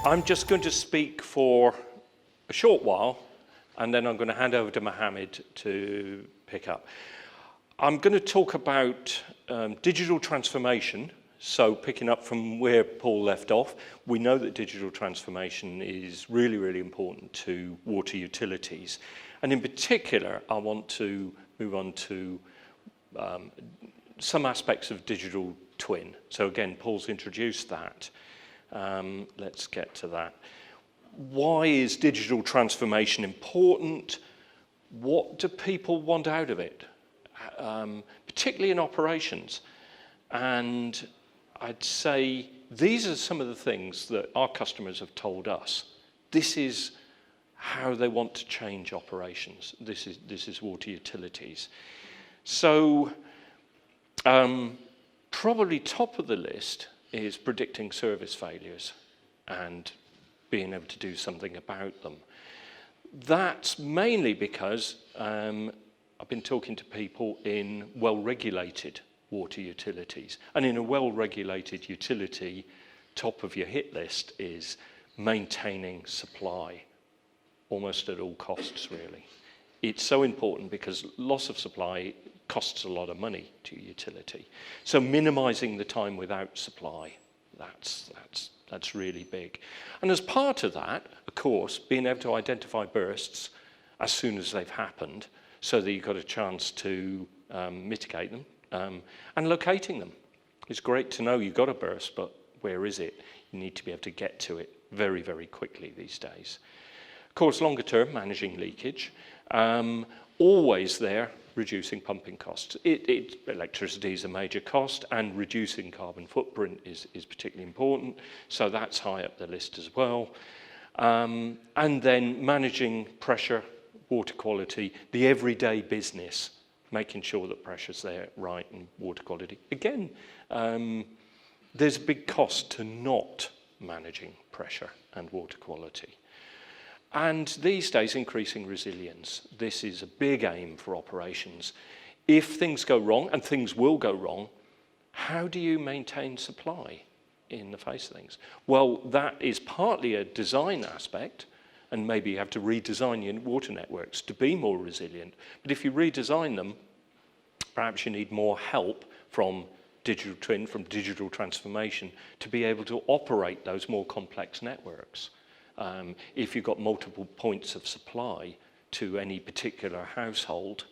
I'm just going to speak for a short while, and then I'm going to hand over to Mohamad to pick up. I'm going to talk about digital transformation. So picking up from where Paul left off, we know that digital transformation is really, really important to water utilities. And in particular, I want to move on to some aspects of digital twin. So again, Paul's introduced that. Let's get to that. Why is digital transformation important? What do people want out of it? Particularly in operations. And I'd say these are some of the things that our customers have told us. This is how they want to change operations. This is water utilities. So probably top of the list is predicting service failures and being able to do something about them. That's mainly because I've been talking to people in well-regulated water utilities. And in a well-regulated utility, top of your hit list is maintaining supply, almost at all costs, really. It's so important because loss of supply costs a lot of money to a utility. So minimizing the time without supply, that's really big. And as part of that, of course, being able to identify bursts as soon as they've happened so that you've got a chance to mitigate them and locating them. It's great to know you've got a burst, but where is it? You need to be able to get to it very, very quickly these days. Of course, longer term, managing leakage. Always there, reducing pumping costs. Electricity is a major cost, and reducing carbon footprint is particularly important, so that's high up the list as well. And then managing pressure, water quality, the everyday business, making sure that pressure's there right and water quality. Again, there's a big cost to not managing pressure and water quality. And these days, increasing resilience. This is a big aim for operations. If things go wrong, and things will go wrong, how do you maintain supply in the face of things? Well, that is partly a design aspect, and maybe you have to redesign your water networks to be more resilient. But if you redesign them, perhaps you need more help from digital twin, from digital transformation, to be able to operate those more complex networks. If you've got multiple points of supply to any particular household,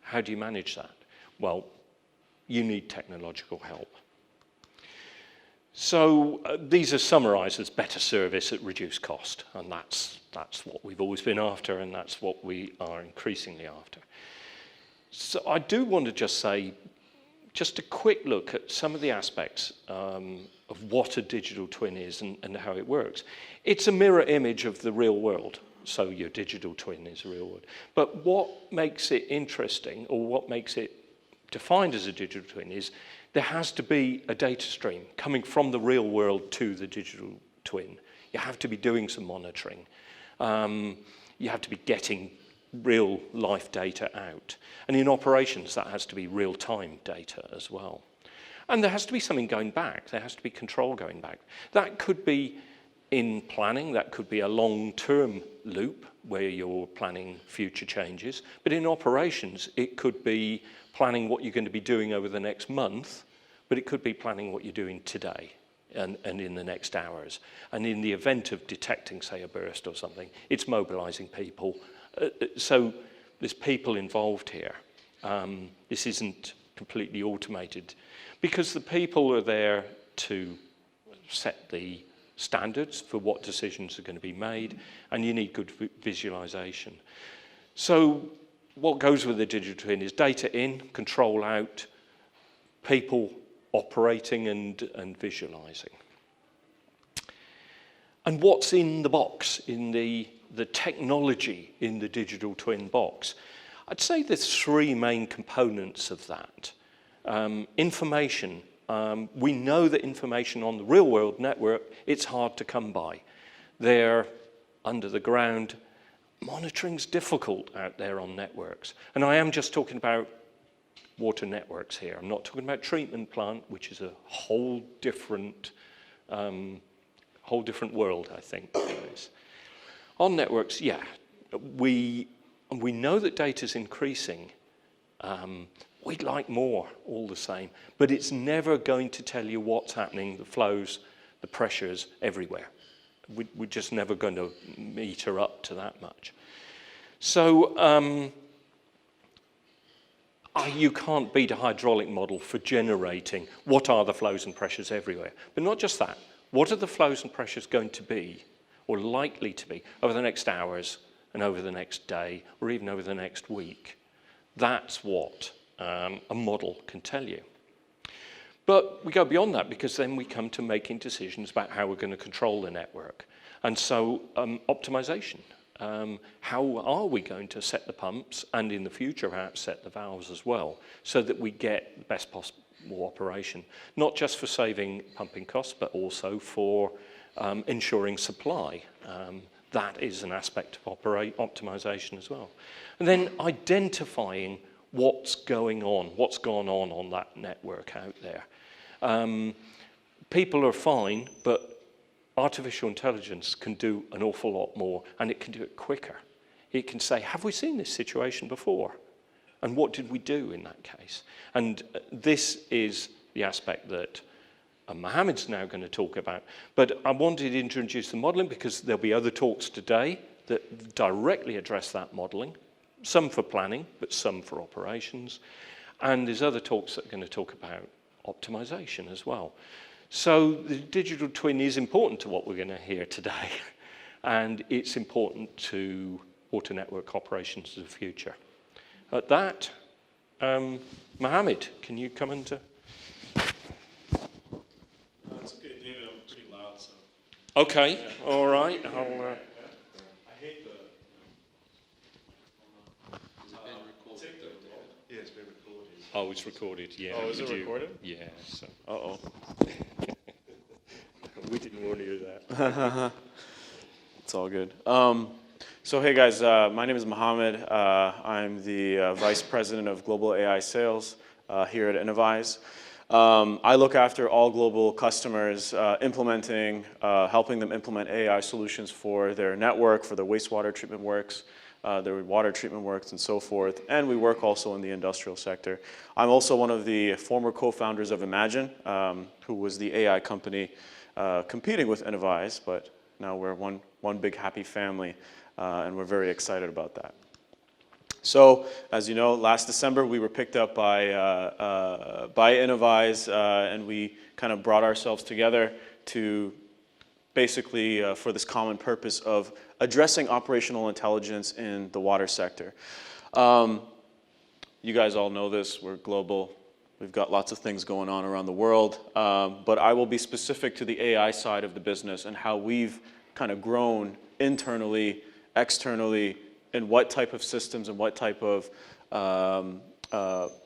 how do you manage that? Well, you need technological help. So these are summarized as better service at reduced cost, and that's what we've always been after, and that's what we are increasingly after. So I do want to just say, just a quick look at some of the aspects of what a digital twin is and how it works. It's a mirror image of the real world, so your digital twin is the real world. But what makes it interesting, or what makes it defined as a digital twin, is there has to be a data stream coming from the real world to the digital twin. You have to be doing some monitoring. You have to be getting real life data out. And in operations, that has to be real-time data as well. And there has to be something going back. There has to be control going back. That could be in planning. That could be a long-term loop where you're planning future changes. But in operations, it could be planning what you're going to be doing over the next month, but it could be planning what you're doing today and in the next hours. And in the event of detecting, say, a burst or something, it's mobilizing people. So there's people involved here. This isn't completely automated because the people are there to set the standards for what decisions are going to be made, and you need good visualization. So what goes with the digital twin is data in, control out, people operating and visualizing. And what's in the box, in the technology in the digital twin box? I'd say there's three main components of that. Information. We know that information on the real world network, it's hard to come by. They're under the ground. Monitoring's difficult out there on networks. And I am just talking about water networks here. I'm not talking about treatment plant, which is a whole different whole different world, I think. On networks, yeah, we know that data is increasing. We'd like more, all the same, but it's never going to tell you what's happening, the flows, the pressures everywhere. We're just never going to meter up to that much. So you can't beat a hydraulic model for generating what are the flows and pressures everywhere. But not just that. What are the flows and pressures going to be, or likely to be, over the next hours and over the next day, or even over the next week? That's what a model can tell you. But we go beyond that, because then we come to making decisions about how we're going to control the network. And so optimization. How are we going to set the pumps, and in the future perhaps set the valves as well, so that we get the best possible operation, not just for saving pumping costs, but also for ensuring supply. That is an aspect of optimization as well. And then identifying what's going on, what's gone on that network out there. People are fine, but artificial intelligence can do an awful lot more, and it can do it quicker. It can say, have we seen this situation before? And what did we do in that case? And this is the aspect that Mohamad's now going to talk about. But I wanted to introduce the modeling because there'll be other talks today that directly address that modeling, some for planning, but some for operations. And there's other talks that are going to talk about optimization as well. So the digital twin is important to what we're going to hear today, and it's important to water network operations of the future. At that, Mohamad, can you come into? That's okay, David. I'm pretty loud, so. Okay, yeah. All right. I hate the. I'll take the. Yeah, it's been recorded. Oh, it's recorded. Yeah. Oh, is it recorded? Yeah. So. Uh-oh. We didn't warn you of that. It's all good. So hey guys, my name is Mohamad. I'm the Vice President of Global AI Sales here at Innovyze. I look after all global customers helping them implement AI solutions for their network, for their wastewater treatment works, their water treatment works, and so forth. And we work also in the industrial sector. I'm also one of the former co-founders of Imagine, who was the AI company competing with Innovyze, but now we're one big happy family, and we're very excited about that. So, as you know, last December we were picked up by Innovyze, and we kind of brought ourselves together to basically for this common purpose of addressing operational intelligence in the water sector. You guys all know this, we're global. We've got lots of things going on around the world, but I will be specific to the AI side of the business and how we've kind of grown internally, externally, and what type of systems and what type of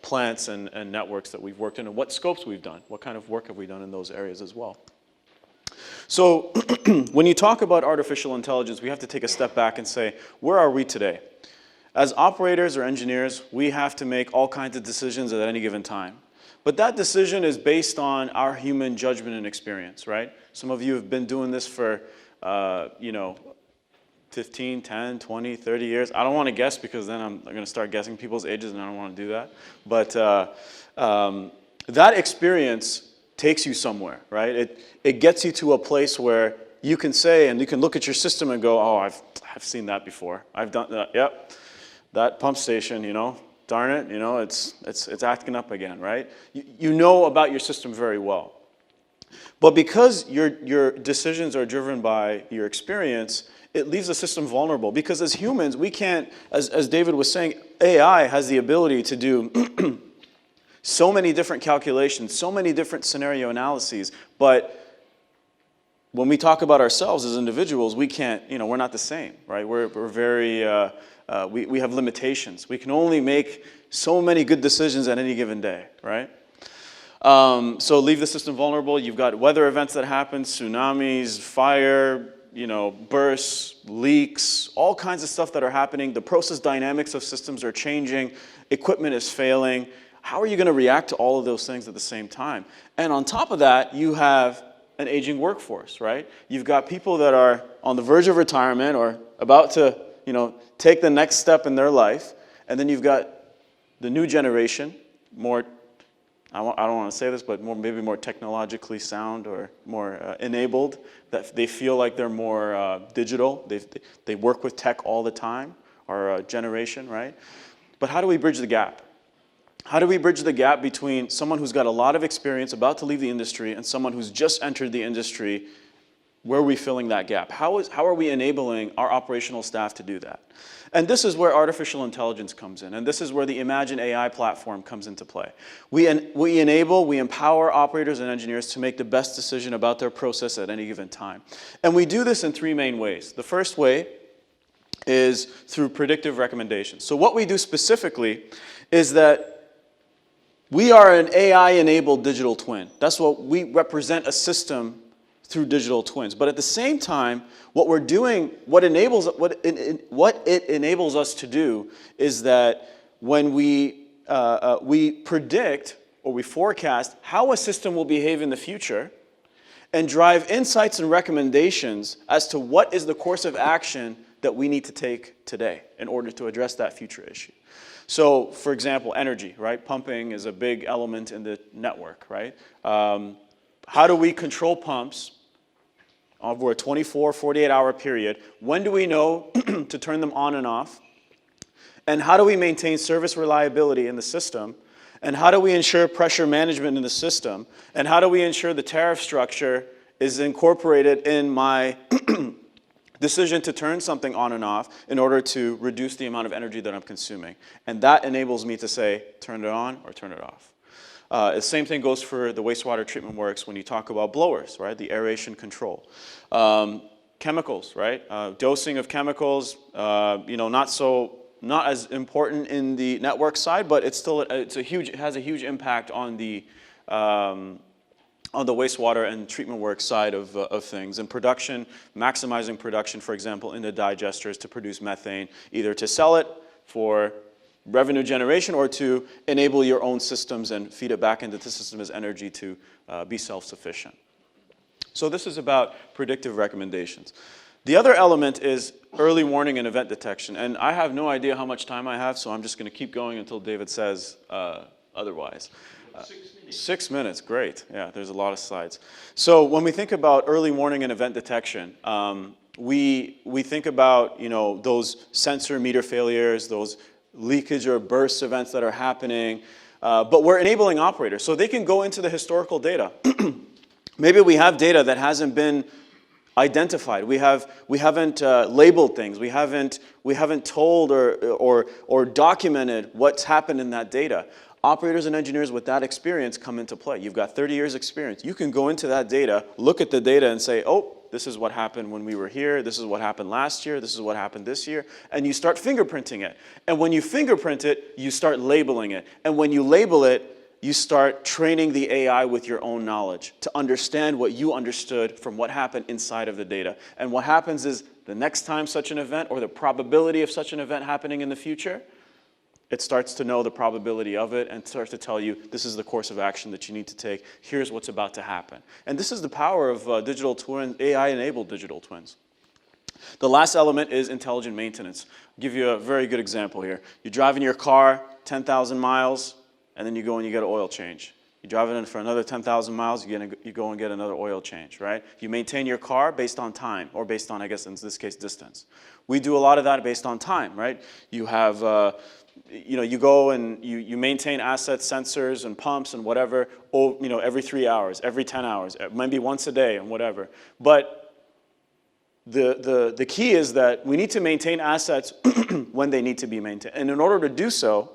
plants and networks that we've worked in, and what scopes we've done, what kind of work have we done in those areas as well. So when you talk about artificial intelligence, we have to take a step back and say, where are we today? As operators or engineers, we have to make all kinds of decisions at any given time. But that decision is based on our human judgment and experience, right? Some of you have been doing this for, 15, 10, 20, 30 years. I don't want to guess because then I'm going to start guessing people's ages and I don't want to do that. But that experience takes you somewhere, right? It gets you to a place where you can say, and you can look at your system and go, oh, I've seen that before. I've done that, yep. That pump station, darn it, it's acting up again, right? You know about your system very well. But because your decisions are driven by your experience, it leaves the system vulnerable. Because as humans, we can't, as David was saying, AI has the ability to do so many different calculations, so many different scenario analyses, but when we talk about ourselves as individuals, we can't, we're not the same, right? We're very, we have limitations. We can only make so many good decisions at any given day, right? So leave the system vulnerable. You've got weather events that happen, tsunamis, fire, bursts, leaks, all kinds of stuff that are happening. The process dynamics of systems are changing. Equipment is failing. How are you going to react to all of those things at the same time? And on top of that, you have an aging workforce, right? You've got people that are on the verge of retirement or about to, take the next step in their life. And then you've got the new generation, more, I don't want to say this, but maybe more technologically sound or more enabled, that they feel like they're more digital. They work with tech all the time, our generation, right? But how do we bridge the gap? How do we bridge the gap between someone who's got a lot of experience, about to leave the industry, and someone who's just entered the industry? Where are we filling that gap? How are we enabling our operational staff to do that? And this is where artificial intelligence comes in, and this is where the Imagine AI platform comes into play. We enable, we empower operators and engineers to make the best decision about their process at any given time. And we do this in three main ways. The first way is through predictive recommendations. So what we do specifically is that we are an AI-enabled digital twin. That's what we represent, a system through digital twins. But at the same time, what we're doing, what it enables us to do is that when we predict or we forecast how a system will behave in the future and drive insights and recommendations as to what is the course of action that we need to take today in order to address that future issue. So, for example, energy, right? Pumping is a big element in the network, right? How do we control pumps over a 24, 48-hour period? When do we know to turn them on and off? And how do we maintain service reliability in the system? And how do we ensure pressure management in the system? And how do we ensure the tariff structure is incorporated in my decision to turn something on and off in order to reduce the amount of energy that I'm consuming? And that enables me to say, turn it on or turn it off. The same thing goes for the wastewater treatment works when you talk about blowers, right? The aeration control. Chemicals, right? Dosing of chemicals, not as important in the network side, but it has a huge impact on the wastewater and treatment work side of things. And production, maximizing production, for example, in the digesters to produce methane, either to sell it for revenue generation or to enable your own systems and feed it back into the system as energy to be self-sufficient. So this is about predictive recommendations. The other element is early warning and event detection. And I have no idea how much time I have, so I'm just going to keep going until David says otherwise. 6 minutes. 6 minutes, great. Yeah, there's a lot of slides. So when we think about early warning and event detection, we think about those sensor meter failures, those leakage or burst events that are happening, but we're enabling operators. So they can go into the historical data. Maybe we have data that hasn't been identified. We haven't labeled things. We haven't told or documented what's happened in that data. Operators and engineers with that experience come into play. You've got 30 years experience. You can go into that data, look at the data and say, oh, this is what happened when we were here, this is what happened last year, this is what happened this year, and you start fingerprinting it. And when you fingerprint it, you start labeling it. And when you label it, you start training the AI with your own knowledge to understand what you understood from what happened inside of the data. And what happens is the next time such an event or the probability of such an event happening in the future, it starts to know the probability of it and starts to tell you this is the course of action that you need to take. Here's what's about to happen. And this is the power of digital twins, AI-enabled digital twins. The last element is intelligent maintenance. I'll give you a very good example here. You're driving your car 10,000 miles, and then you go and you get an oil change. You drive it in for another 10,000 miles, you go and get another oil change, right? You maintain your car based on time, or based on, I guess in this case, distance. We do a lot of that based on time, right? You have you go and you maintain assets, sensors, and pumps and whatever, every 3 hours, every 10 hours, maybe once a day and whatever. But the key is that we need to maintain assets when they need to be maintained. And in order to do so,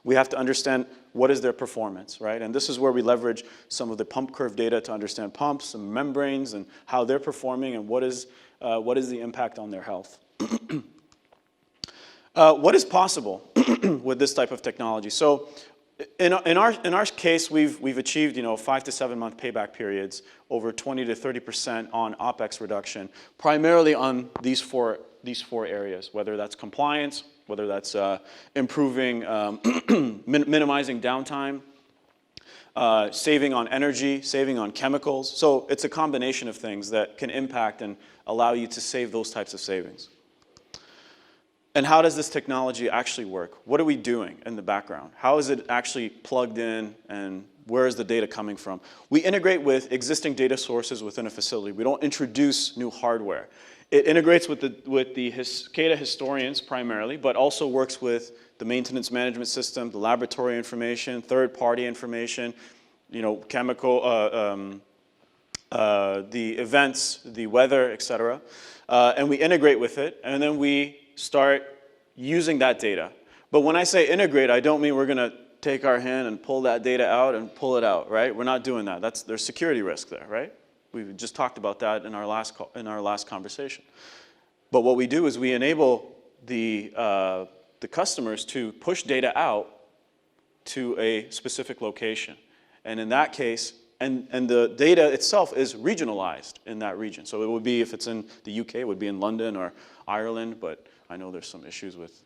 we have to understand what is their performance, right? And this is where we leverage some of the pump curve data to understand pumps and membranes and how they're performing and what is the impact on their health. What is possible with this type of technology? So in our case, we've achieved 5 to 7 month payback periods, over 20 to 30% on OpEx reduction, primarily on these four areas, whether that's compliance, whether that's improving, minimizing downtime, saving on energy, saving on chemicals. So it's a combination of things that can impact and allow you to save those types of savings. And how does this technology actually work? What are we doing in the background? How is it actually plugged in, and where is the data coming from? We integrate with existing data sources within a facility. We don't introduce new hardware. It integrates with the SCADA historians primarily, but also works with the maintenance management system, the laboratory information, third-party information, chemical, the events, the weather, et cetera. And we integrate with it, and then we start using that data. But when I say integrate, I don't mean we're going to take our hand and pull that data out and pull it out, right? We're not doing that. There's security risk there, right? We just talked about that in our last conversation. But what we do is we enable the customers to push data out to a specific location. And in that case, and the data itself is regionalized in that region. So it would be, if it's in the UK, it would be in London or Ireland, but I know there's some issues with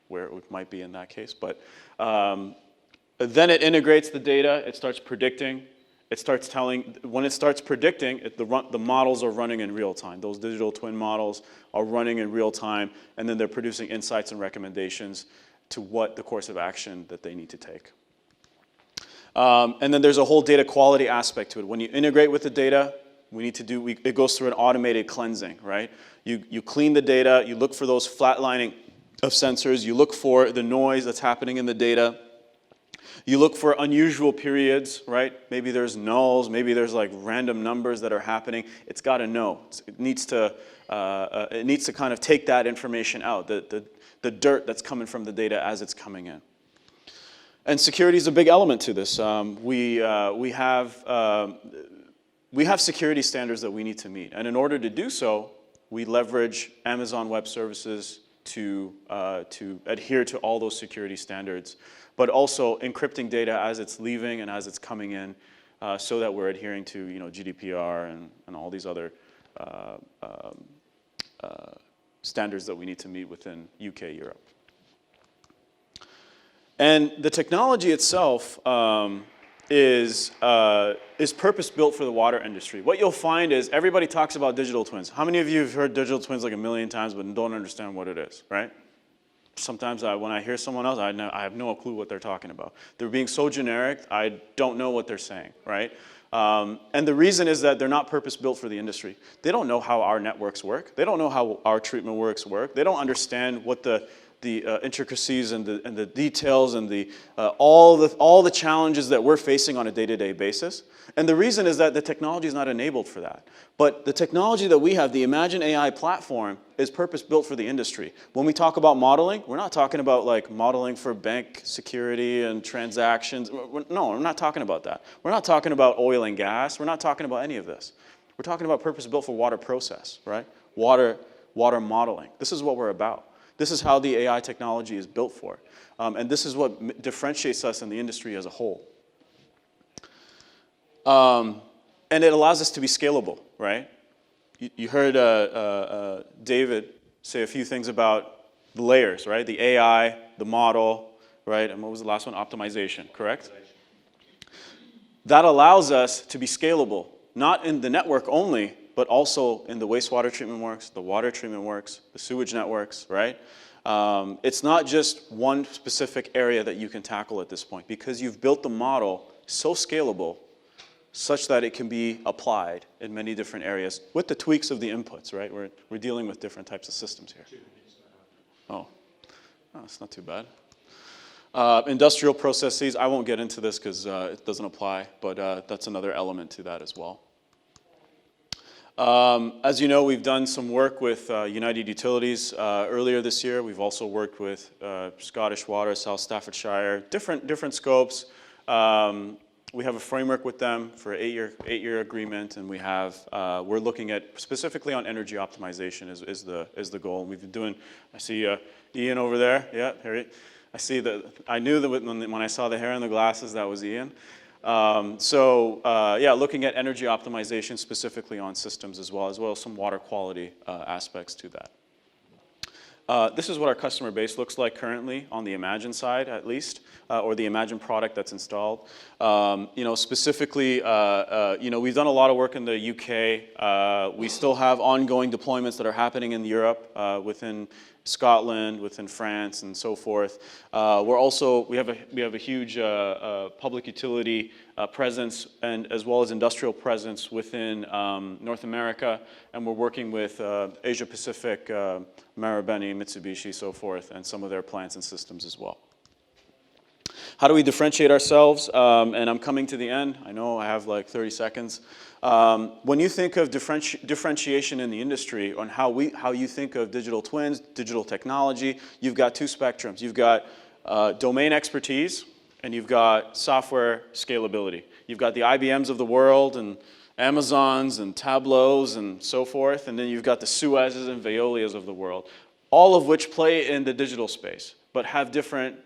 where it might be in that case. But then it integrates the data, it starts predicting, it starts telling, when it starts predicting, the models are running in real time. Those digital twin models are running in real time, and then they're producing insights and recommendations to what the course of action that they need to take. And then there's a whole data quality aspect to it. When you integrate with the data, it goes through an automated cleansing, right? You clean the data, you look for those flatlining of sensors, you look for the noise that's happening in the data. You look for unusual periods, right? Maybe there's nulls, maybe there's like random numbers that are happening. It's got to know. It needs to kind of take that information out, the dirt that's coming from the data as it's coming in. And security is a big element to this. We have security standards that we need to meet, and in order to do so, we leverage Amazon Web Services to adhere to all those security standards, but also encrypting data as it's leaving and as it's coming in, so that we're adhering to GDPR and all these other standards that we need to meet within UK, Europe. And the technology itself is purpose-built for the water industry. What you'll find is everybody talks about digital twins. How many of you have heard digital twins like a million times but don't understand what it is, right? Sometimes when I hear someone else, I have no clue what they're talking about. They're being so generic, I don't know what they're saying, right? And the reason is that they're not purpose-built for the industry. They don't know how our networks work. They don't know how our treatment works work. They don't understand what the intricacies and the details and all the challenges that we're facing on a day-to-day basis. And the reason is that the technology is not enabled for that. But the technology that we have, the Imagine AI platform, is purpose-built for the industry. When we talk about modeling, we're not talking about like modeling for bank security and transactions. No, we're not talking about that. We're not talking about oil and gas. We're not talking about any of this. We're talking about purpose-built for water process, right? Water modeling. This is what we're about. This is how the AI technology is built for. And this is what differentiates us in the industry as a whole. And it allows us to be scalable, right? You heard David say a few things about the layers, right? The AI, the model, right? And what was the last one? Optimization, correct? That allows us to be scalable, not in the network only, but also in the wastewater treatment works, the water treatment works, the sewage networks, right? It's not just one specific area that you can tackle at this point, because you've built the model so scalable such that it can be applied in many different areas with the tweaks of the inputs, right? We're dealing with different types of systems here. Oh, it's not too bad. Industrial processes, I won't get into this because it doesn't apply, but that's another element to that as well. As you know, we've done some work with United Utilities earlier this year. We've also worked with Scottish Water, South Staffordshire, different scopes. We have a framework with them for an eight-year agreement, and we're looking at specifically on energy optimization is the goal. And we've been doing. I see Ian over there. Yeah, here. I knew that when I saw the hair and the glasses, that was Ian. Yeah, looking at energy optimization specifically on systems as well as some water quality aspects to that. This is what our customer base looks like currently on the Imagine side, at least, or the Imagine product that's installed. Specifically, we've done a lot of work in the UK. We still have ongoing deployments that are happening in Europe, within Scotland, within France, and so forth. We have a huge public utility presence, and as well as industrial presence within North America, and we're working with Asia Pacific, Marubeni, Mitsubishi, so forth, and some of their plants and systems as well. How do we differentiate ourselves? And I'm coming to the end. I know I have like 30 seconds. When you think of differentiation in the industry on how you think of digital twins, digital technology, you've got two spectrums. You've got domain expertise, and you've got software scalability. You've got the IBMs of the world, and Amazons, and Tableaus, and so forth, and then you've got the Suezes and Veolias of the world, all of which play in the digital space, but have different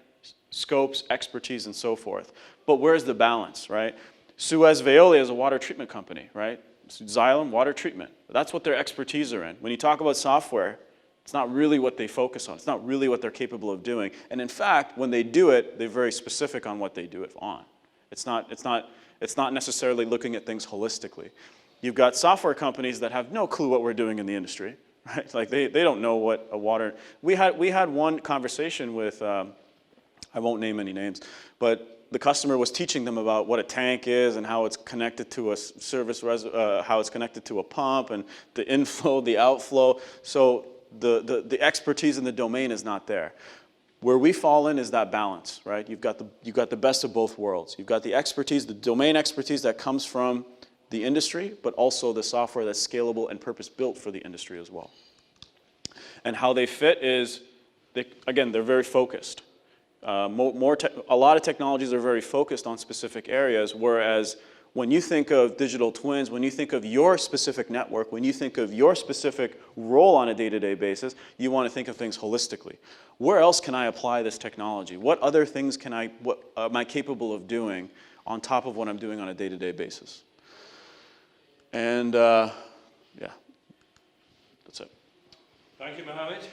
scopes, expertise, and so forth. But where's the balance, right? Suez Veolia is a water treatment company, right? Xylem, water treatment. That's what their expertise are in. When you talk about software, it's not really what they focus on. It's not really what they're capable of doing. And in fact, when they do it, they're very specific on what they do it on. It's not necessarily looking at things holistically. You've got software companies that have no clue what we're doing in the industry, right? Like they don't know what a water. We had one conversation with, I won't name any names, but the customer was teaching them about what a tank is and how it's connected to a how it's connected to a pump, and the inflow, the outflow. So the expertise in the domain is not there. Where we fall in is that balance, right? You've got the best of both worlds. You've got the expertise, the domain expertise that comes from the industry, but also the software that's scalable and purpose-built for the industry as well. And how they fit is, they're very focused. A lot of technologies are very focused on specific areas, whereas when you think of digital twins, when you think of your specific network, when you think of your specific role on a day-to-day basis, you want to think of things holistically. Where else can I apply this technology? What other things what am I capable of doing on top of what I'm doing on a day-to-day basis? And yeah, that's it. Thank you, Mohamad.